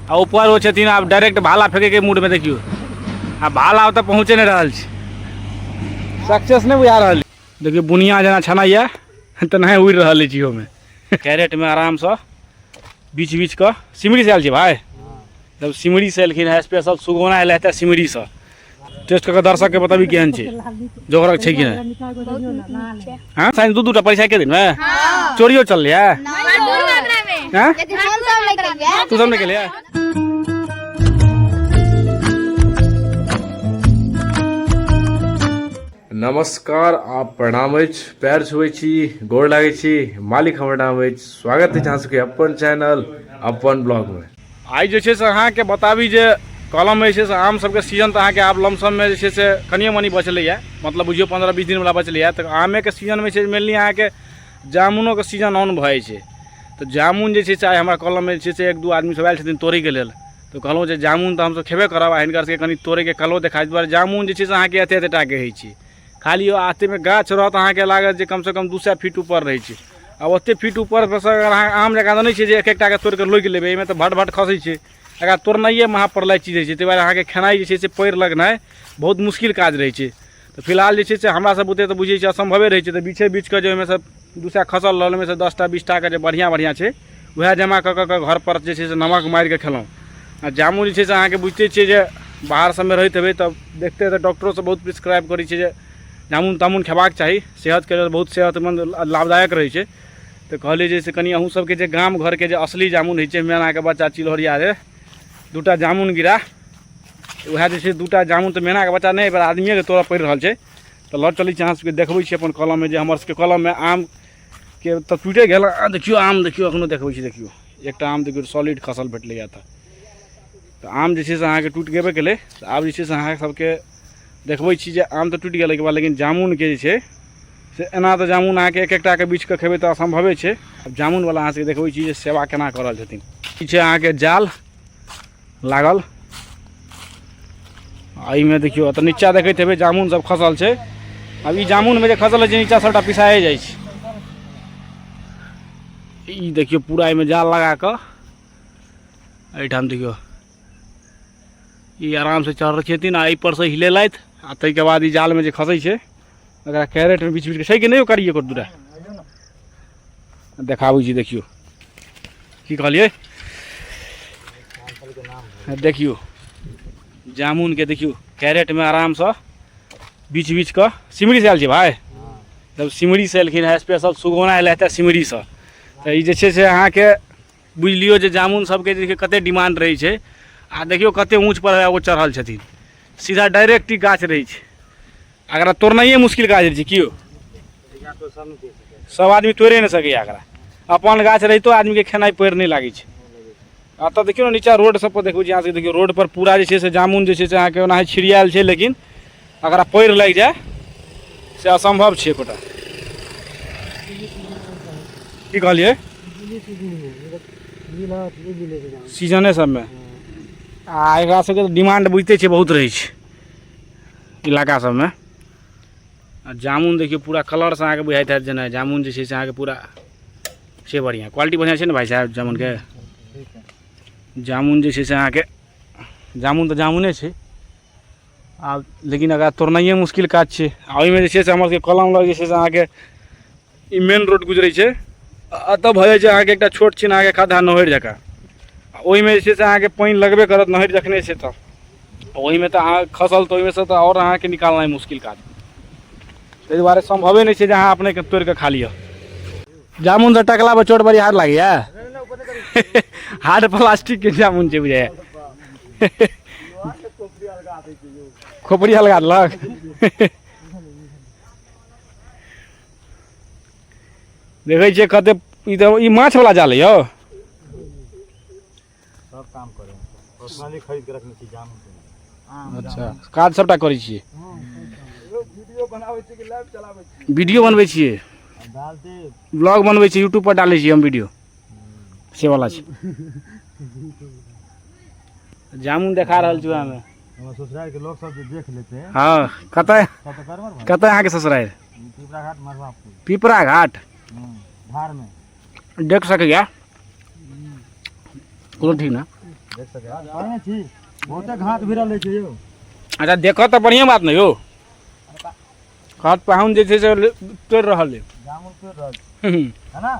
आ ऊपर वो छथिन आब डायरेक्ट भाला फेंके के मूड में देखियो आ भाला तो पहुँचे नहीं रहा सक्सेस नहीं बुझा रहा देखियो बुनिया जना छनाइया तो नहीं उड़ रहा है जियो में कैरेट में आराम से बीच बीच का सिमरी से आयल छी भाई जब सिमरी से एलखिन है स्पेशल सुगौना आयल है सिमरी से टेस्ट करके दर्शक के बताबी केहन छै जोगरक छै कि नहीं हाँ साइन दू दूटा परीक्षा के दिन में चोरियो चल लिया हाँ तू सब नहीं केलिया नमस्कार आप प्रणाम पैर छुए छी गोड़ लागे छी मालिक हमर नाम स्वागत है अहाँ सबके अपन चैनल अपन ब्लॉग में आई जे छै से अहाँ के बताबी जे कलम में से आम सबके सीजन तो अहाँ के आब लमसम में जे से कनिए मनी बचल है मतलब बुझियो 15-20 दिन वाला बचल है तो आमे के सीजन में मेनली अहाँ के जामुनो के सीजन ऑन भए छै तो जामुन जे छै चाहे हमरा कलम में जे से 1-2 आदमी सब आयल छथिन तोड़े के लेल तो कहलहुँ जे जामुन तो हमसब खेबे करब आ हिनकर सबके कनि तोड़े के कलो देखाइ दुआरे जामुन जे छै से अहाँ के एते टा के होइ छै खाली आते में गाछ रहत अहाँ के लागत जे कम से कम 200 फीट ऊपर रहे छै आ ओते फीट ऊपर अगर अहाँ आम जगह नहीं छै जे एक एकटा के तोड़ के लोकि लेबै एहिमे तो भट भट खसै छै एकरा तोड़नाइए महाप्रलय चीज छै ताहि दुआरे अहाँ के खेनाइ जे छै से पैर लगनाइ बहुत मुश्किल काज रहै छै तो फिलहाल जे छै से हमरा सब बुते तो बुझै छै असंभवे रहै छै तो बीचे बीच के जो ओहिमे से 200 खसल रहल ओहिमे से 10टा 20टा के जे बढ़िया बढ़िया छै वएह जमा कऽ कऽ घर पर जे छै से नमक मारि के खेलहुँ आ जामुन जे छै से अहाँ के बुझते छियै जे बाहर सबमे रहैत हेबै तब देखते तो डॉक्टरो सब बहुत प्रिस्क्राइब करै छै जे जामुन तामुन खेबाक चाही सेहत के लेल बहुत सेहतमंद लाभदायक रहै छै तो कहलिए जे से कनि अहूँ सबके जे गाम घर के जे असली जामुन होइ छै मैना के बच्चा चिलहरिया रे 2टा जामुन गिरा वएह जे छै 2टा जामुन तो मैना के बच्चा नहीं पर आदमिये के तोड़ऽ पड़ि रहल छै तो लऽ चली अहाँ सबके देखबै छी अपन कलम में जे हमर सबके कलम में आम के तो टूटे गेल देखियो आम देखियो एखनो देखबै छी देखियो एकटा आम देखियो सॉलिड खसल भेटलै तो आम जे छै से अहाँ के टूट गेबे केलै तो आब जे छै से अहाँ सबके देखबै छी जे आम तो टूटि गेलै के बाद लेकिन जामुन के जे छै से एना तो जामुन अहाँ के एक एकटा के बीच के खेबै तो असंभवे छै अब जामुन वाला अहाँ सबके देखबै छी जे सेवा केना कऽ रहल छथिन ई छै अहाँ के जाल लागल एहिमे देखियो तऽ नीचा देखैत हेबै जामुन सब खसल छै अब ई जामुन में जे खसल छै नीचा सबटा पिसाए जाइ छै ई देखियो पूरा एहिमे जाल लगा कऽ एहिठाम देखियो ई आराम से चढ़ छथिन आ एहि पर से हिलेलथि आ ताहिके बाद ई जाल में जे खसै छै ओकरा कैरेट में बीच बीच के छै कि नहीं करिए को दूरा देखाबै छी देखियो की कहलिए देखियो जामुन के देखियो कैरेट में आराम से बीच बीच का सिमरी से आयल छी भाई जब सिमरी से एलखिन है स्पेशल सुगौना आयल है सिमरी से तो ई जे छै से अहाँ के बुझ लियो जे जामुन सबके जे कते डिमांड रहै छै आ देखियो कते ऊँच पर वो चढ़ल छथिन सीधा डायरेक्ट ही गाछ रही है अगर तोड़नाइए मुश्किल काज रही कियो सब आदमी तोड़े नहीं सके अगर अपन गाछ रहितो आदमी के खेनाइ पैर नहीं लागे छै आ तो देखियो नीचा रोड सब पर देखो यहाँ से देखियो रोड पर पूरा जे से जामुन जे से अहाँ के ओना छिड़ियाल छै लेकिन अगर पैर लग जाए से असंभव छै कोटा की कहलिए सीजने सब में आ एकरा सबके डिमांड बुझते छै बहुत रहै छै इलाका सब में आ जामुन देखियो पूरा कलर से अहाँ के बुझाइत हैत जेना जामुन जे छै से अहाँ के पूरा छै बढ़िया क्वालिटी बढ़िया छै ने भाई साहब जामुन के जामुन जे छै से अहाँ के जामुन तो जामुने छै आ लेकिन अगर तोड़नाइए मुश्किल काज छै आ ओहिमे जे छै से हमर सबके कलम लग जे छै से अहाँ के ई मेन रोड गुजरै छै एतऽ भऽ जाइ छै अहाँ के एकटा छोट छिन अहाँ के खद्धा नहरि जकाँ ओहिमे जे छै से अहाँ के पानि लगबे करत नहरि जखने छै तऽ ओहिमे तऽ अहाँ खसल तऽ ओहिमे से तऽ आओर अहाँ के निकालनाइ मुश्किल काज ताहि दुआरे संभवे नहीं छै जे अहाँ अपने के तोड़ के खा लिअ जामुन से टकला पर चोट बड़ी हार्ड लागैया हार्ड प्लास्टिक के जामुन छै बुझाइया खोपड़ी हल्का देलक देखै छियै कते ई माछ वाला जाल है यौ सब काम करे पर्सनली खरीद के रखने छी जामुन अच्छा काज सबटा करै छियै वीडियो बनाबै छी कि लाइव चलाबै छी वीडियो बनबै छियै डालते ब्लॉग बनबै छियै यूट्यूब पर डालै छियै हम वीडियो से वाला छै जामुन देखा रहल छी हमें हमर ससुराल के लोग सब जे देख लेते हैं हाँ कतय सब तो करबर कतय अहाँ के ससुराल पिपरा घाट मरवापुर पिपरा घाट धार में देख सकैया कोनो ठीक ना देख सके पानी छी बहुते घाट भिड़ा ले छै यो। अच्छा देखो तो बढ़िया बात नहीं हो, हाथ पाहुन जे छै से तोड़ रहल है। जामुन तोड़ रहल है ना।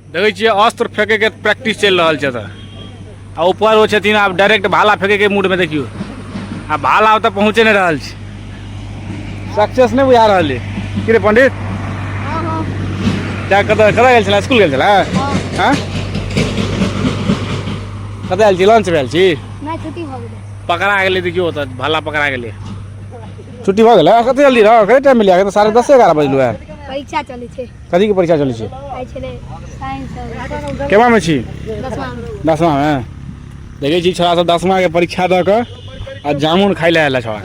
देखै छियै अस्त्र फेंके के प्रैक्टिस चल रहल छै, तऽ आ ऊपर वो छथिन आब डायरेक्ट भाला फेंके के मूड में। देखियो आ भाला अब तक पहुँचे नहीं रहल छै, सक्सेस नहीं बुझा रहल है कि रे पंडित। क्या कतऽ गेल छलै, स्कूल गेल छलै? हाँ कतऽ आयल छी, लंच भेल छी? नहीं छुट्टी हो गई। पकड़ा गेलै, देखियो तऽ भाला पकड़ा गेलै। छुट्टी भऽ गेलै? कते जल्दी रह, कते टाइम मिलिया? तऽ 11:30 बजलू है। परीक्षा चलै छै। कथी के परीक्षा चलै छै? आइ छलै साइंस। केमा में छी? 10वां में। में देखै छी छोरा सब 10वां के परीक्षा दऽ कऽ आ जामुन खाइ लए आयल छोरा।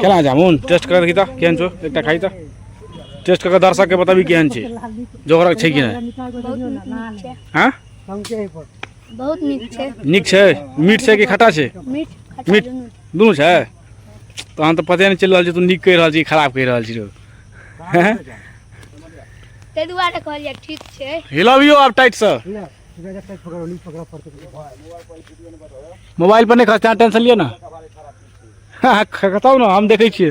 केना जामुन टेस्ट कर देखी तऽ केहन छौ, एकटा खाइ तऽ टेस्ट करके दर्शक के बताबी केहन छै, जोगरक छै कि नहीं। बहुत नीक छै। हाँ बहुत नीक छै। नीक छै? मीठ छै कि खट्टा छै? मीठ खट्टा मीठ दुनू। दुनू छै? तहन तऽ पते नहीं चल रहल छै तू नीक कहि रहल छी खराब कहि रहल छी। ताहि दुआरे कहलिए ठीक छै। हिलाबियो आब टाइट से, मोबाइल पर नहीं खसते, टेंशन लियो ना। बताओ ना, हम देखे छिए।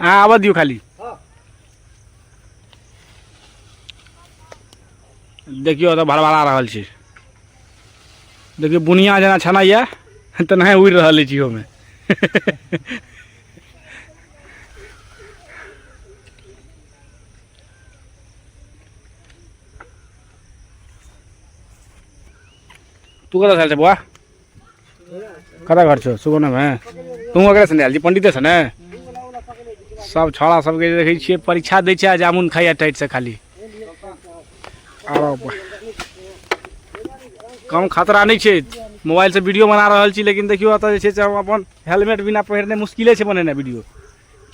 हाँ आवाज दियो खाली। देखियो तो भड़बड़ा रहल छै। देखियो बुनिया जना छनाइया तऽ नहीं उड़ रहल है जियो में। तू कतऽ साल छै बुआ? कतऽ घर छौ? सुगौना में? तू अगरे से आयल छी? पंडिते से ने? सब छौड़ा सबके देखै छियै परीक्षा दै छै आ जामुन खाइया टाइट से खाली। कम खतरा नहीं छै, मोबाइल से वीडियो बना रहल छी, लेकिन देखियो अतऽ जे छै से हम अपन हेलमेट बिना पहिरने मुश्किले छै बनेनाइ वीडियो।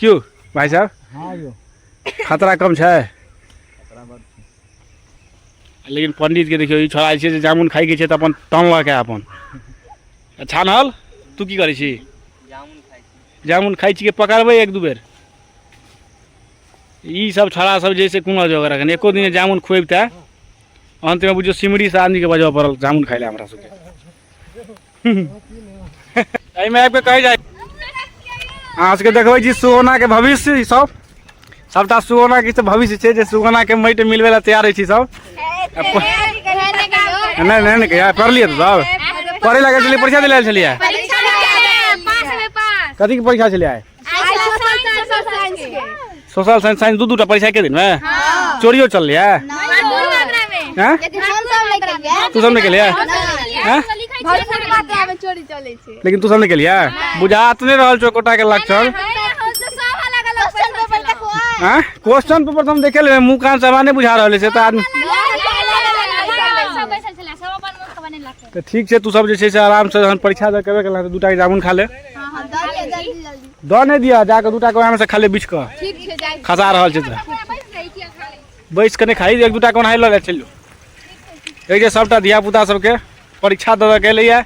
क्यों भाई साहब? हाँ यो खतरा कम छै, लेकिन पंडित के देखियो ई छोड़ा छै जे जामुन खाइ के छै तऽ अपन टानलक है अपन। अच्छा नल तू की करै छी? जामुन खाइ छी के पकड़बै एक दू बेर। ई सब छोड़ा सब जे छै कोनो जोगर अखन एको दिन जामुन खुएबते अंत में बुझियो सिमरी से आदमी के बजबऽ पड़ल जामुन खाइ ले हमरा सबके। एहिमे आबि के कहि जाइ अहाँ सबके देखबै छी सुगौना के भविष्य। ई सब सबटा सुगौना के भविष्य छै जे सुगौना के माटि मिलबै ला तैयार छी सब। नहीं नहीं नहीं पढ़लिए तो सब पढ़े लगे चलिए परीक्षा दिला चलिए। कथी के परीक्षा चलिए? Social science. साइंस दू टा परीक्षा के दिन में चोरियो चल रही है? तू सब नहीं के लिए? लेकिन तू सब नहीं के लिए बुझात नहीं रहल छो कोटा के लक्षण। क्वेश्चन पेपर हम देखे ले मुँह कान सभा नहीं बुझा रहा से आदमी। तो ठीक है तू सब जे आराम से परीक्षा दे के दू टा जामुन खा ले। दऽ नहीं दिया जाके दूटा कोना में से खा ले बीच का खसा रहल छै बैस के नहीं खाई एक दूटा कोना ल चलो। एक सबटा धिया पुता सबके परीक्षा दे के लिए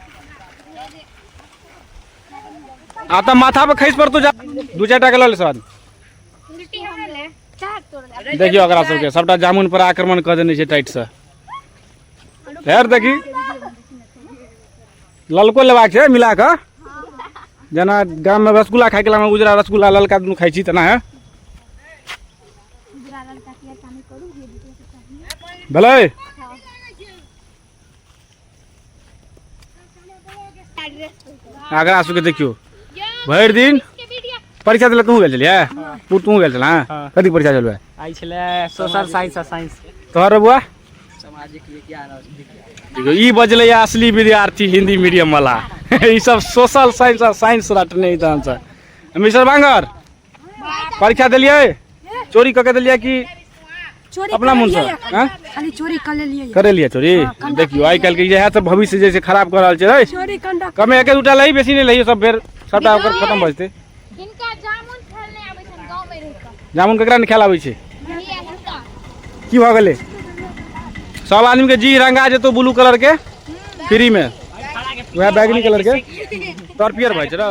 आ तो माथा पे खैस पर तू जा दू चार टा के ले सब। देखियो अकरा सबके सबटा जामुन पर आक्रमण कर देने छै टाइट से। फेर देखी ललको लेबाक छै मिला के जना गाम में रसगुल्ला खाई के उजरा रसगुल्ला ललका दुनू खाई छी तना है भले। आगरा सबके देखियो भरि दिन परीक्षा दिला तू गेल छलिए? तू गेल छला? कथी परीक्षा चलबे? आई छले सोशल साइंस और साइंस। तोहर बुआ? सामाजिक विज्ञान और देखियो ई बजले असली विद्यार्थी हिंदी मीडियम वाला। ई सब सोशल साइंस और साइंस रटने तहन से। मिस्टर बांगर परीक्षा दिलिए? चोरी क के दिलिए कि अपना मन से? खाली चोरी कर लेलिए। करे लिए चोरी? देखियो आई काल के यह सब भविष्य जैसे खराब कर रहल छै रे। चोरी कंडा कमे एक दूटा लई बेसी नहीं लई सब फेर सबटा ओकर खत्म भ जेतै। इनका जामुन खेलने आबै छै गांव में रह के। जामुन केकरा नहीं खेलाबै छै? की भ गेलै? सब आदमी के जी रंगा जेतो ब्लू कलर के फ्री में वह बैगनी कलर के तोर पियर भाई छ र।